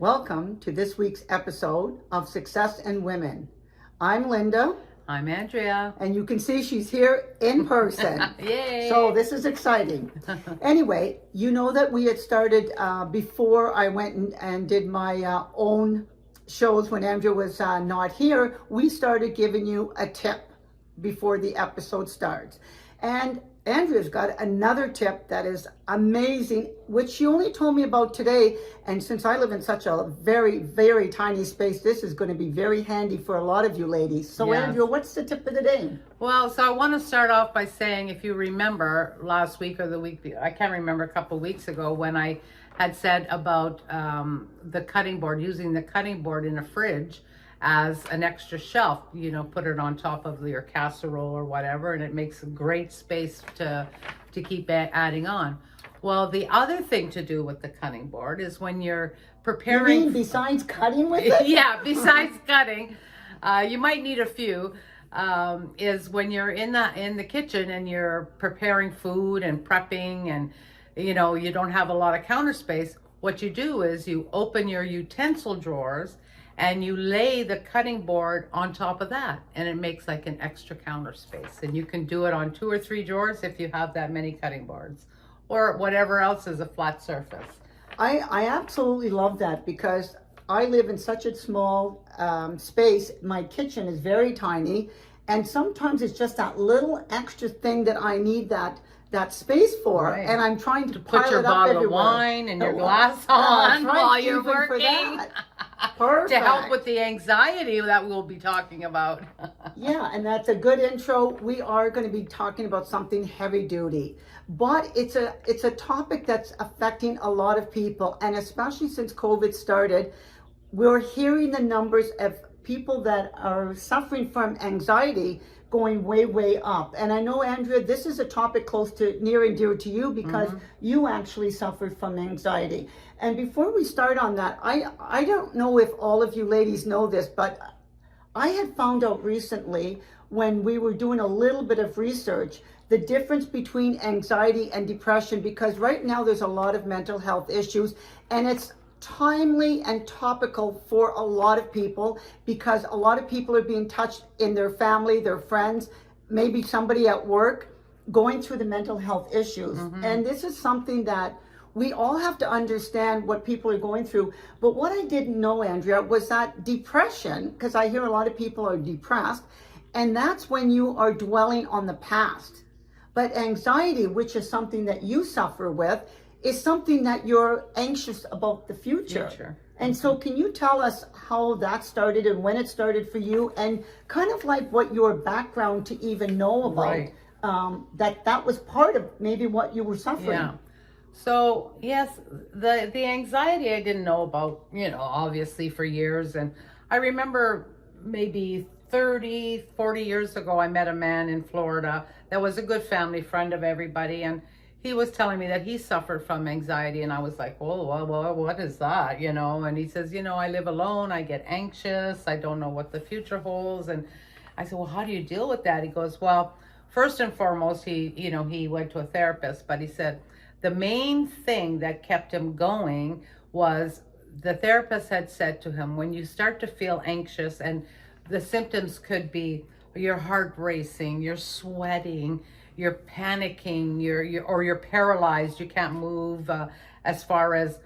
Welcome to this week's episode of Success and Women. I'm Linda. I'm Andrea. And you can see she's here in person. Yay! So this is exciting. Anyway, you know that we had started before I went and did my own shows when Andrea was not here. We started giving you a tip before the episode starts. And Andrea's got another tip that is amazing, which she only told me about today. And since I live in such a very, very tiny space, this is going to be very handy for a lot of you ladies. So yes. Andrea, what's the tip of the day? Well, so I want to start off by saying, if you remember last week or the week, I can't remember, a couple of weeks ago, when I had said about the cutting board, using the cutting board in a fridge as an extra shelf, you know, put it on top of your casserole or whatever, and it makes a great space to keep adding on. Well, the other thing to do with the cutting board is when you're preparing... You mean besides cutting with it? Yeah, besides cutting, you might need a few, is when you're in the kitchen and you're preparing food and prepping and, you know, you don't have a lot of counter space. What you do is you open your utensil drawers and you lay the cutting board on top of that, and it makes like an extra counter space. And you can do it on 2 or 3 drawers if you have that many cutting boards, or whatever else is a flat surface. I absolutely love that, because I live in such a small space. My kitchen is very tiny, and sometimes it's just that little extra thing that I need that space for, right. And I'm trying to put your bottle of wine and your glass on while you're working. Perfect. To help with the anxiety that we'll be talking about. Yeah, and that's a good intro. We are going to be talking about something heavy duty, but it's a topic that's affecting a lot of people, and especially since COVID started, we're hearing the numbers of people that are suffering from anxiety going way, way up. And I know, Andrea, this is a topic close to near and dear to you, because you actually suffered from anxiety. And before we start on that, I don't know if all of you ladies know this, but I had found out recently, when we were doing a little bit of research, the difference between anxiety and depression, because right now there's a lot of mental health issues, and it's timely and topical for a lot of people, because a lot of people are being touched in their family, their friends, maybe somebody at work going through the mental health issues. And this is something that we all have to understand what people are going through. But what I didn't know, Andrea, was that depression, because I hear a lot of people are depressed, and that's when you are dwelling on the past. But anxiety, which is something that you suffer with, is something that you're anxious about the future. And so can you tell us how that started and when it started for you, and kind of like what your background to even know about that was part of maybe what you were suffering? Yeah. So yes, the anxiety I didn't know about, you know, obviously for years. And I remember maybe 30, 40 years ago, I met a man in Florida that was a good family friend of everybody. And he was telling me that he suffered from anxiety, and I was like, well, what is that, you know? And he says, you know, I live alone, I get anxious, I don't know what the future holds. And I said, well, how do you deal with that? He goes, well, first and foremost, he went to a therapist, but he said the main thing that kept him going was the therapist had said to him, when you start to feel anxious, and the symptoms could be your heart racing, you're sweating, you're panicking, you're paralyzed, you can't move, as far as,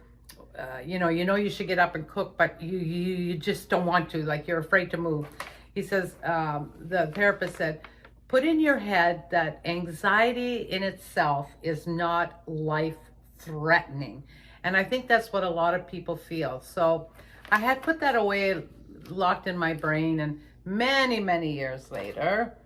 you know you should get up and cook, but you just don't want to, like you're afraid to move. He says, the therapist said, put in your head that anxiety in itself is not life-threatening. And I think that's what a lot of people feel. So I had put that away, locked in my brain, and many, many years later,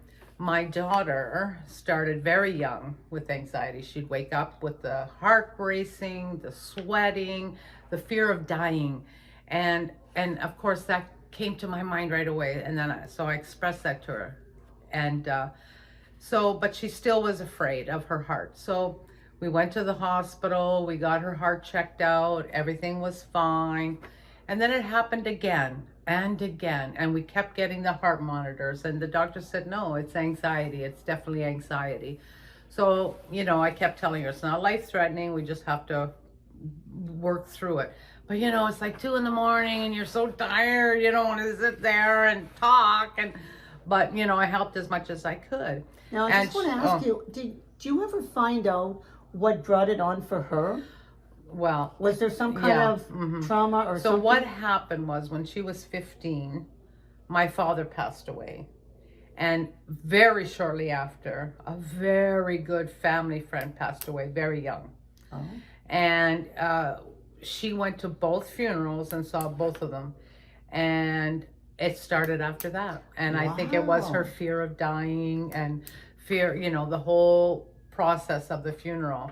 my daughter started very young with anxiety. She'd wake up with the heart racing, the sweating, the fear of dying. And of course that came to my mind right away. And then so I expressed that to her. And but she still was afraid of her heart. So we went to the hospital, we got her heart checked out, everything was fine. And then it happened again and again, and we kept getting the heart monitors, and the doctor said, no, it's anxiety, it's definitely anxiety. So, you know, I kept telling her it's not life-threatening, we just have to work through it. But it's like 2 a.m. and you're so tired, you don't want to sit there and talk. But I helped as much as I could. Now, I just want to ask you, did you ever find out what brought it on for her? Well, was there some kind of trauma or something? So what happened was when she was 15, my father passed away. And very shortly after, a very good family friend passed away, very young. Oh. And she went to both funerals and saw both of them. And it started after that. And I think it was her fear of dying and fear, the whole process of the funeral.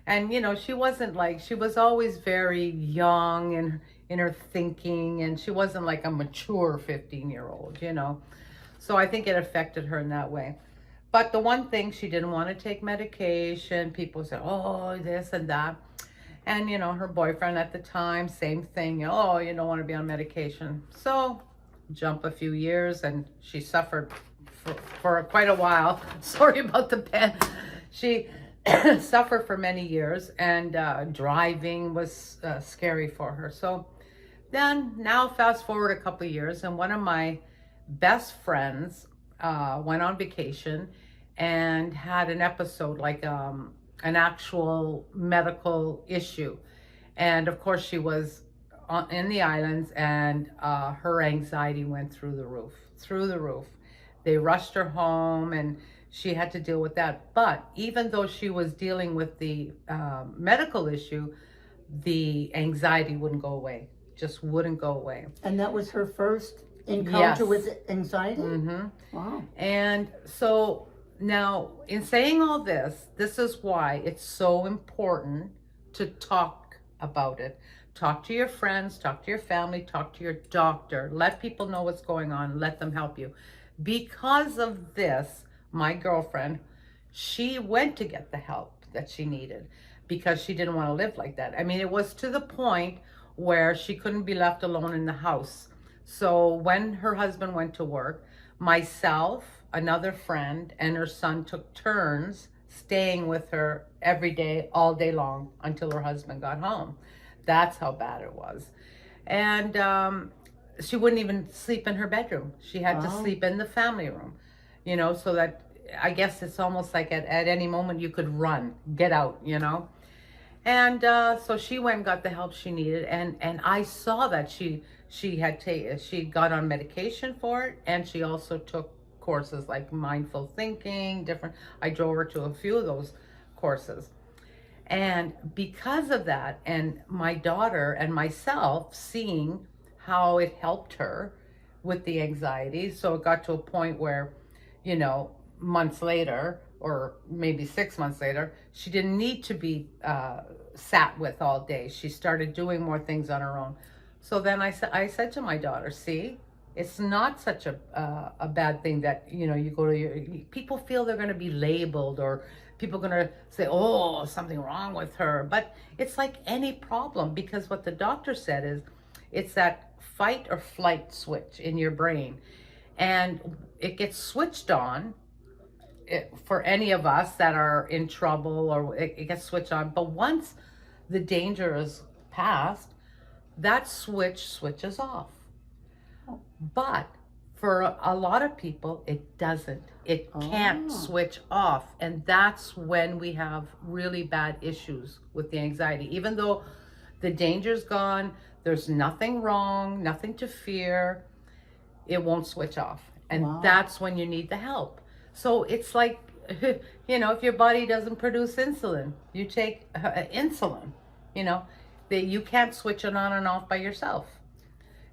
And, she was always very young in her thinking, and she wasn't like a mature 15-year-old, So I think it affected her in that way. But the one thing, she didn't want to take medication. People said, oh, this and that. And, her boyfriend at the time, same thing. Oh, you don't want to be on medication. So jump a few years, and she suffered for quite a while. Sorry about the pen. She suffered for many years, and driving was scary for her. So then now fast forward a couple of years, and one of my best friends went on vacation and had an episode, like an actual medical issue. And of course she was in the islands, and her anxiety went through the roof. They rushed her home, and she had to deal with that. But even though she was dealing with the medical issue, the anxiety wouldn't go away, just wouldn't go away. And that was her first encounter with anxiety? Mm-hmm. Wow. And so now, in saying all this, this is why it's so important to talk about it. Talk to your friends, talk to your family, talk to your doctor. Let people know what's going on. Let them help you. Because of this, my girlfriend, she went to get the help that she needed because she didn't want to live like that. I mean, it was to the point where she couldn't be left alone in the house. So when her husband went to work, myself, another friend, and her son took turns staying with her every day, all day long, until her husband got home. That's how bad it was. And she wouldn't even sleep in her bedroom. She had to sleep in the family room, so that, I guess it's almost like at any moment you could run, get out, And so she went and got the help she needed. And I saw that she got on medication for it, and she also took courses like mindful thinking, I drove her to a few of those courses. And because of that, and my daughter and myself seeing how it helped her with the anxiety, so it got to a point where, months later, or maybe 6 months later, she didn't need to be sat with all day. She started doing more things on her own. So then I said to my daughter, see, it's not such a bad thing that, you go to people feel they're going to be labeled, or people are going to say, oh, something wrong with her. But it's like any problem, because what the doctor said is it's that fight or flight switch in your brain. And it gets switched on for any of us that are in trouble, or it gets switched on. But once the danger is past, that switch switches off. But for a lot of people, it doesn't. It can't switch off. And that's when we have really bad issues with the anxiety. Even though the danger's gone, there's nothing wrong, nothing to fear, it won't switch off. And that's when you need the help. So it's like, if your body doesn't produce insulin, you take insulin, that you can't switch it on and off by yourself.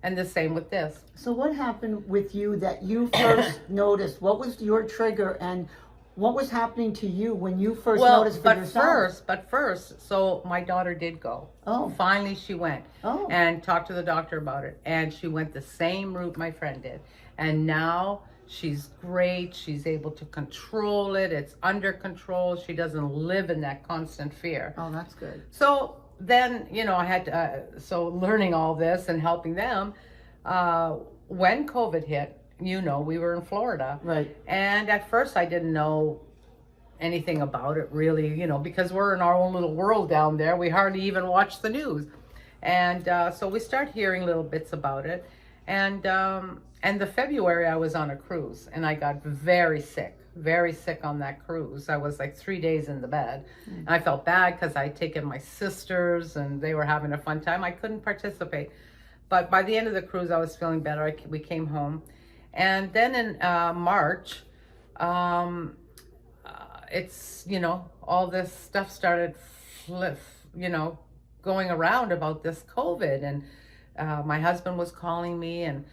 And the same with this. So what happened with you that you first noticed? What was your trigger, and what was happening to you when you first noticed for yourself? But first, so my daughter did go. Oh. Finally she went and talked to the doctor about it. And she went the same route my friend did. And now she's great. She's able to control it. It's under control. She doesn't live in that constant fear. Oh, that's good. So then, I had so learning all this and helping them, when COVID hit, we were in Florida. Right. And at first I didn't know anything about it really, because we're in our own little world down there. We hardly even watch the news. And so we start hearing little bits about it. And the February I was on a cruise and I got very sick on that cruise. I was like 3 days in the bed. And I felt bad because I'd taken my sisters and they were having a fun time. I couldn't participate. But by the end of the cruise, I was feeling better. We came home. And then in March, it's, all this stuff started going around about this COVID. And my husband was calling me and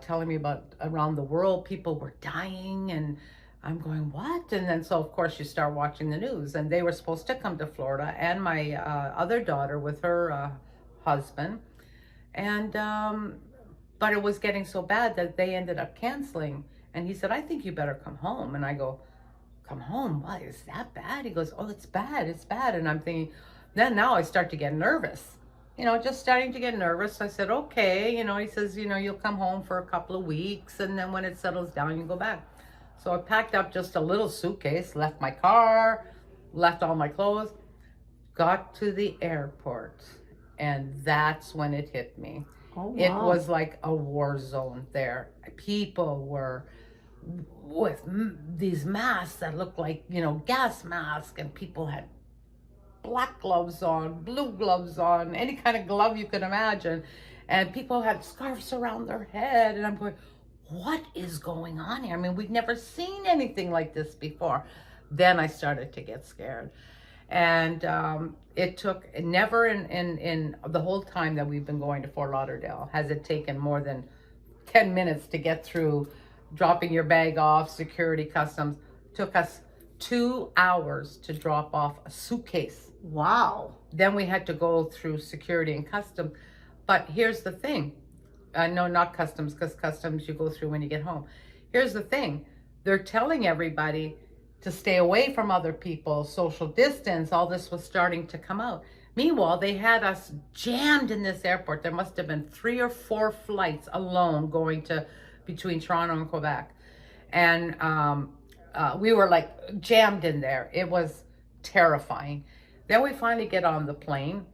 telling me about around the world, people were dying. And I'm going, what? And then, so of course, you start watching the news. And they were supposed to come to Florida and my other daughter with her husband. And, but it was getting so bad that they ended up canceling. And he said, I think you better come home. And I go, come home? What, is that bad? He goes, oh, it's bad. And I'm thinking, then now I start to get nervous, just starting to get nervous. I said, okay, he says, you'll come home for a couple of weeks. And then when it settles down, you go back. So I packed up just a little suitcase, left my car, left all my clothes, got to the airport. And that's when it hit me. Oh, wow. It was like a war zone there. People were with these masks that looked like, gas masks, and people had black gloves on, blue gloves on, any kind of glove you could imagine. And people had scarves around their head. And I'm going, what is going on here? I mean, we've never seen anything like this before. Then I started to get scared. And it took never in the whole time that we've been going to Fort Lauderdale has it taken more than 10 minutes to get through dropping your bag off, security, customs. Took us 2 hours to drop off a suitcase. Wow. Then we had to go through security and customs. But here's the thing. No, not customs, because customs you go through when you get home. Here's the thing. They're telling everybody to stay away from other people, social distance, all this was starting to come out. Meanwhile, they had us jammed in this airport. There must have been 3 or 4 flights alone going to between Toronto and Quebec. And we were like jammed in there. It was terrifying. Then we finally get on the plane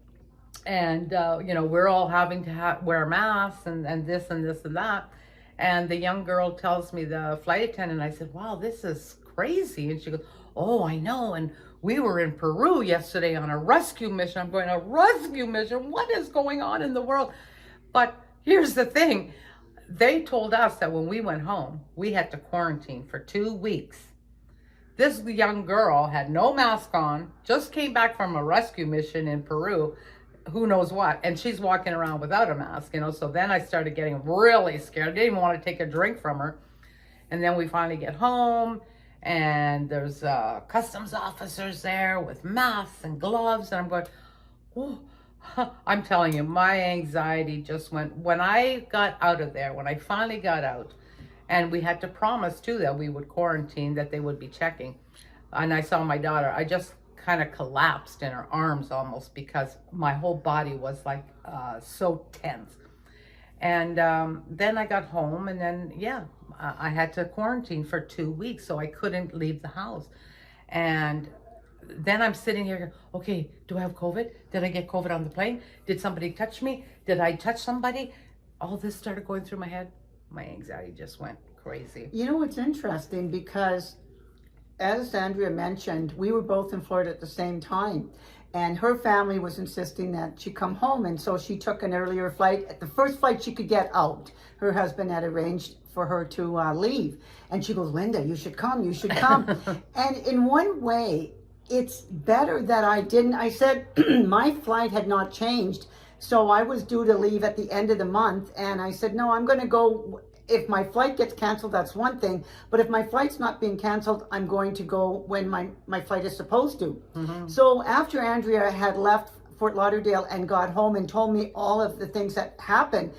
and, we're all having to wear masks and this and this and that. And the young girl tells me, the flight attendant, I said, wow, this is crazy. And she goes, oh, I know. And we were in Peru yesterday on a rescue mission. I'm going, a rescue mission? What is going on in the world? But here's the thing. They told us that when we went home, we had to quarantine for 2 weeks. This young girl had no mask on, just came back from a rescue mission in Peru, who knows what, and she's walking around without a mask, so then I started getting really scared. I didn't even want to take a drink from her. And then we finally get home, and there's customs officers there with masks and gloves, and I'm going, oh, I'm telling you, my anxiety just went. When I got out of there, when I finally got out, and we had to promise too that we would quarantine, that they would be checking, and I saw my daughter, I just kind of collapsed in her arms almost, because my whole body was like so tense. And then I got home, and then I had to quarantine for 2 weeks, so I couldn't leave the house. And then I'm sitting here, okay, do I have COVID? Did I get COVID on the plane? Did somebody touch me? Did I touch somebody? All this started going through my head. My anxiety just went crazy. It's interesting because, as Andrea mentioned, we were both in Florida at the same time, and her family was insisting that she come home, and so she took an earlier flight. The first flight she could get out, her husband had arranged for her to leave, and she goes, Linda, you should come. And in one way, it's better that I didn't. I said my flight had not changed, so I was due to leave at the end of the month, and I said, no, I'm going to go. If my flight gets canceled, that's one thing. But if my flight's not being canceled, I'm going to go when my flight is supposed to. Mm-hmm. So after Andrea had left Fort Lauderdale and got home and told me all of the things that happened,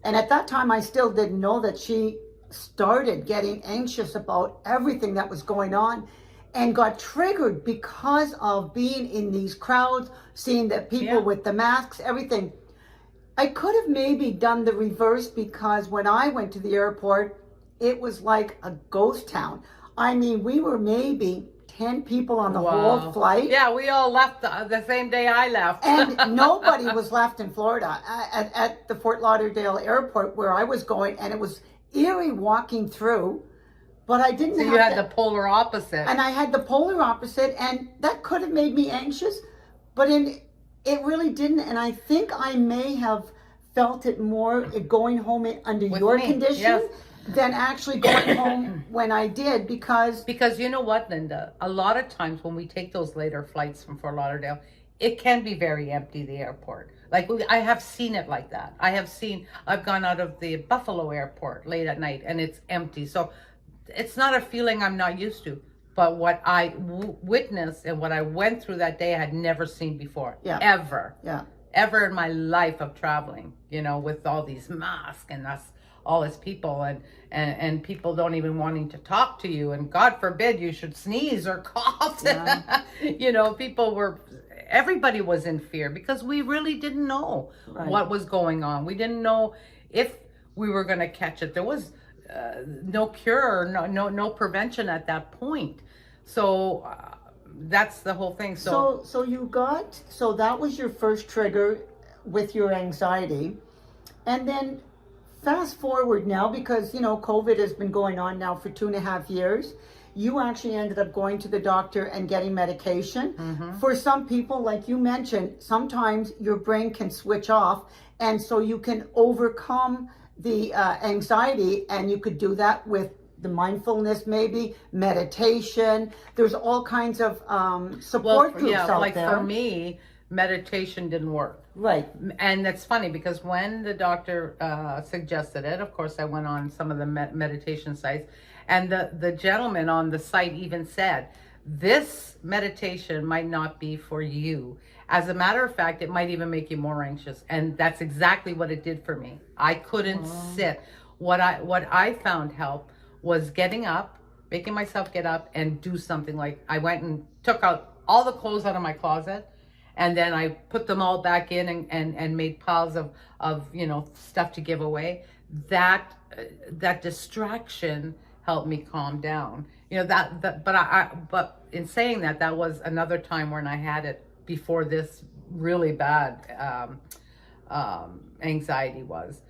and at that time I still didn't know that she started getting anxious about everything that was going on and got triggered because of being in these crowds, seeing the people with the masks, everything. I could have maybe done the reverse, because when I went to the airport, it was like a ghost town. I mean, we were maybe 10 people on the Wow. whole flight. Yeah, we all left the same day I left. And nobody was left in Florida at the Fort Lauderdale airport where I was going, and it was eerie walking through, but I didn't So have you had to, the polar opposite. and I had the polar opposite, and that could have made me anxious, but it really didn't. And I think I may have felt it more going home under With your me, condition yes. than actually going home when I did, because you know what, Linda? A lot of times when we take those later flights from Fort Lauderdale, it can be very empty, the airport. Like, I have seen it like that. I've gone out of the Buffalo airport late at night and it's empty. So it's not a feeling I'm not used to. But what I witnessed and what I went through that day, I had never seen before. Yeah. Ever in my life of traveling, with all these masks and all these people and people don't even wanting to talk to you, and God forbid you should sneeze or cough. Yeah. Everybody was in fear because we really didn't know what was going on. We didn't know if we were going to catch it. There was no cure, no prevention at that point. So that's the whole thing. So that was your first trigger with your anxiety. And then fast forward now, because, COVID has been going on now for 2.5 years. You actually ended up going to the doctor and getting medication. Mm-hmm. For some people, like you mentioned, sometimes your brain can switch off. And so you can overcome the anxiety, and you could do that with the mindfulness, maybe meditation. There's all kinds of support groups out like there. For me, meditation didn't work. Right. And that's funny because when the doctor suggested it, of course, I went on some of the meditation sites, and the gentleman on the site even said, this meditation might not be for you. As a matter of fact, it might even make you more anxious. And that's exactly what it did for me. I couldn't sit. What I found help was getting up, making myself get up and do something. Like, I went and took out all the clothes out of my closet, and then I put them all back in and made piles of stuff to give away. That distraction helped me calm down. But in saying that, that was another time when I had it before this really bad anxiety was.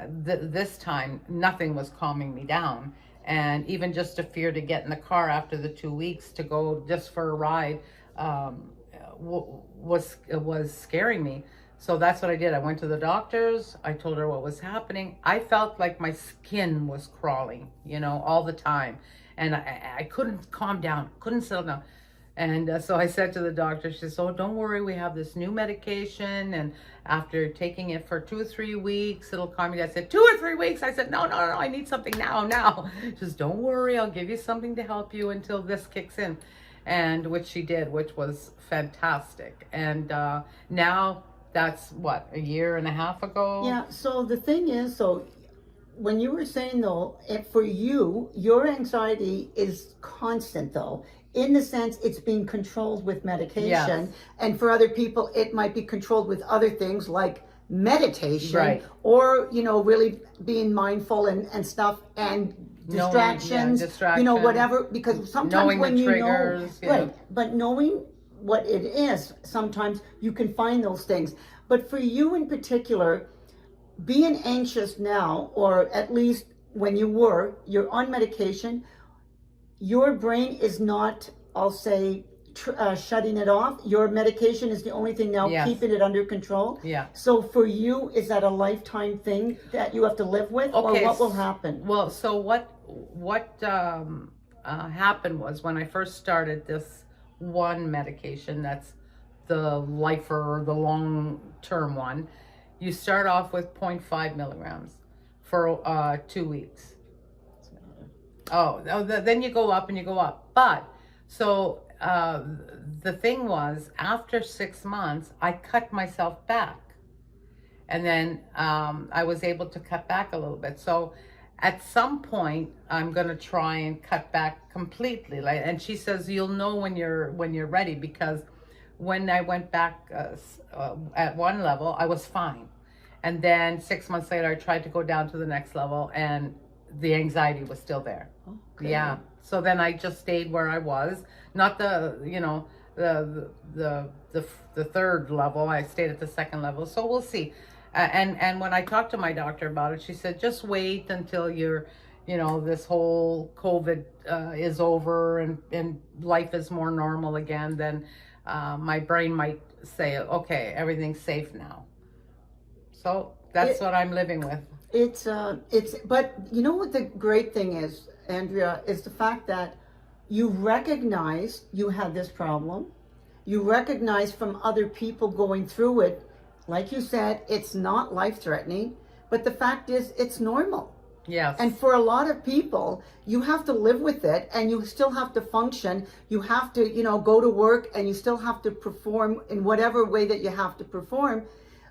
This time, nothing was calming me down. And even just a fear to get in the car after the 2 weeks to go just for a ride was scaring me. So that's what I did. I went to the doctors. I told her what was happening. I felt like my skin was crawling, all the time. And I couldn't calm down, couldn't settle down. And so I said to the doctor, she says, oh, don't worry, we have this new medication. And after taking it for 2 or 3 weeks, it'll calm you down. I said, 2 or 3 weeks? I said, no, I need something now. She says, don't worry, I'll give you something to help you until this kicks in. And which she did, which was fantastic. And now that's what, 1.5 years ago? Yeah, so the thing is, when you were saying though, for you, your anxiety is constant though, in the sense it's being controlled with medication. Yes. And for other people, it might be controlled with other things like meditation, right, or, really being mindful and stuff, and distractions, whatever, because sometimes knowing when the you triggers, know, right, but knowing what it is, sometimes you can find those things. But for you in particular, being anxious now, or at least when you're on medication, your brain is not, I'll say, shutting it off. Your medication is the only thing now keeping it under control. Yeah. So for you, is that a lifetime thing that you have to live with, or what will happen? Well, so what happened was, when I first started this one medication, that's the lifer or the long-term one, you start off with 0.5 milligrams for 2 weeks. Then you go up and you go up. But so the thing was, after 6 months, I cut myself back, and then I was able to cut back a little bit. So at some point, I'm gonna try and cut back completely. And she says, you'll know when you're ready, because when I went back at one level, I was fine. And then 6 months later, I tried to go down to the next level, and the anxiety was still there. Okay. Yeah. So then I just stayed where I was, not the, you know, the third level. I stayed at the second level. So we'll see. And when I talked to my doctor about it, she said, just wait until you're, you know, this whole COVID is over and life is more normal again. Then my brain might say, okay, everything's safe now. So that's what I'm living with. But you know what the great thing is, Andrea, is the fact that you recognize you have this problem. You recognize from other people going through it, like you said, it's not life-threatening, but the fact is it's normal. Yes. And for a lot of people, you have to live with it and you still have to function. You have to, you know, go to work and you still have to perform in whatever way that you have to perform.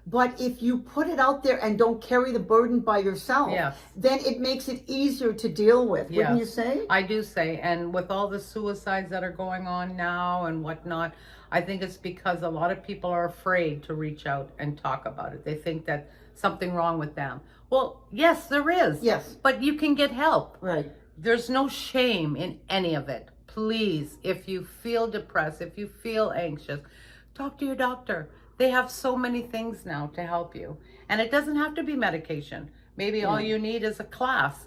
But if you put it out there and don't carry the burden by yourself, Yes. then it makes it easier to deal with, wouldn't Yes. you say? I do say, and with all the suicides that are going on now and whatnot, I think it's because a lot of people are afraid to reach out and talk about it. They think that something wrong with them. Well, yes, there is. Yes. But you can get help. Right. There's no shame in any of it. Please, if you feel depressed, if you feel anxious, talk to your doctor. They have so many things now to help you. And it doesn't have to be medication. Maybe all you need is a class,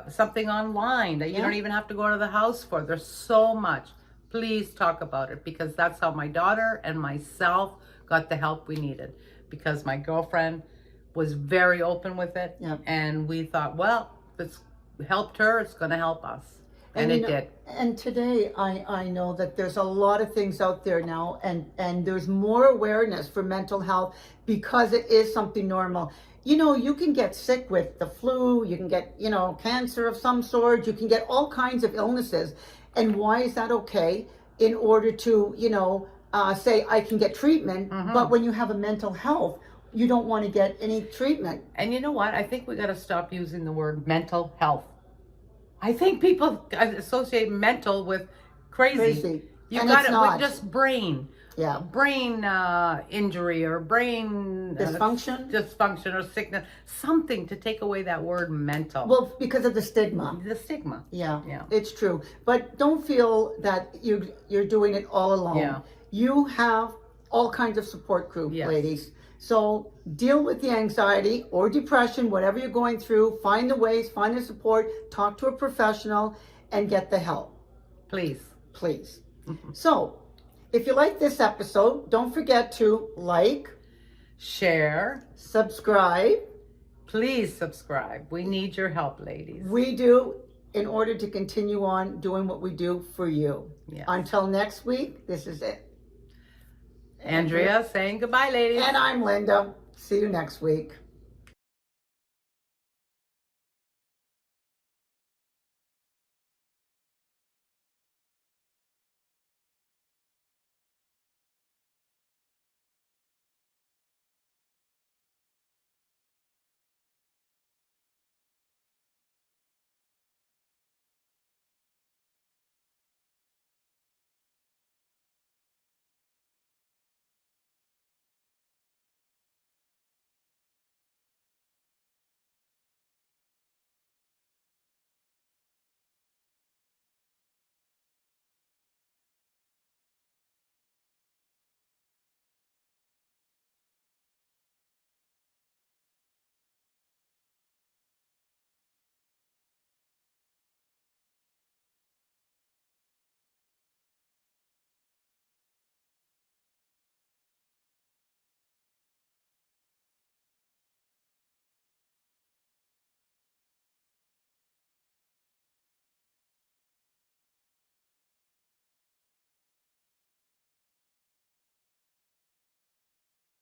something online that you don't even have to go to the house for. There's so much. Please talk about it, because that's how my daughter and myself got the help we needed. Because my girlfriend was very open with it. And we thought, well, if it's helped her, it's going to help us. And it did. And today I know that there's a lot of things out there now, and there's more awareness for mental health because it is something normal. You know, you can get sick with the flu, you can get, you know, cancer of some sort, you can get all kinds of illnesses. And why is that okay? In order to, you know, say I can get treatment, but when you have a mental health, you don't want to get any treatment. And you know what? I think we got to stop using the word mental health. I think people associate mental with crazy. You got it with just brain. Yeah. Brain injury or brain dysfunction or sickness. Something to take away that word mental. Well, because of the stigma. The stigma. Yeah. It's true. But don't feel that you're doing it all alone. Yeah. You have all kinds of support group, ladies. So deal with the anxiety or depression, whatever you're going through. Find the ways, find the support, talk to a professional, and get the help. Please. Please. So, if you like this episode, don't forget to like, share, subscribe. Please subscribe. We need your help, ladies. We do, in order to continue on doing what we do for you. Yes. Until next week, this is it. Andrea saying goodbye, ladies. And I'm Linda. See you next week.